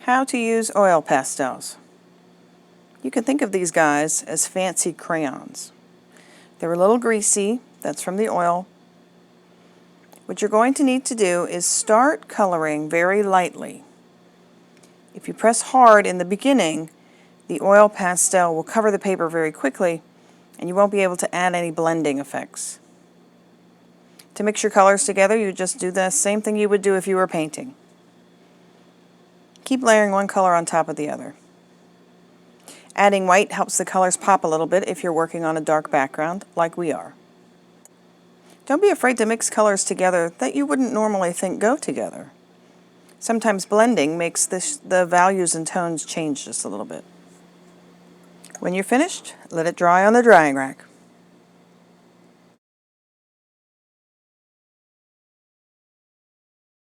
How to use oil pastels. You can think of these guys as fancy crayons. They're a little greasy, that's from the oil. What you're going to need to do is start coloring very lightly. If you press hard in the beginning, the oil pastel will cover the paper very quickly and you won't be able to add any blending effects. To mix your colors together, you just do the same thing you would do if you were painting. Keep layering one color on top of the other. Adding white helps the colors pop a little bit if you're working on a dark background, like we are. Don't be afraid to mix colors together that you wouldn't normally think go together. Sometimes blending makes the values and tones change just a little bit. When you're finished, let it dry on the drying rack.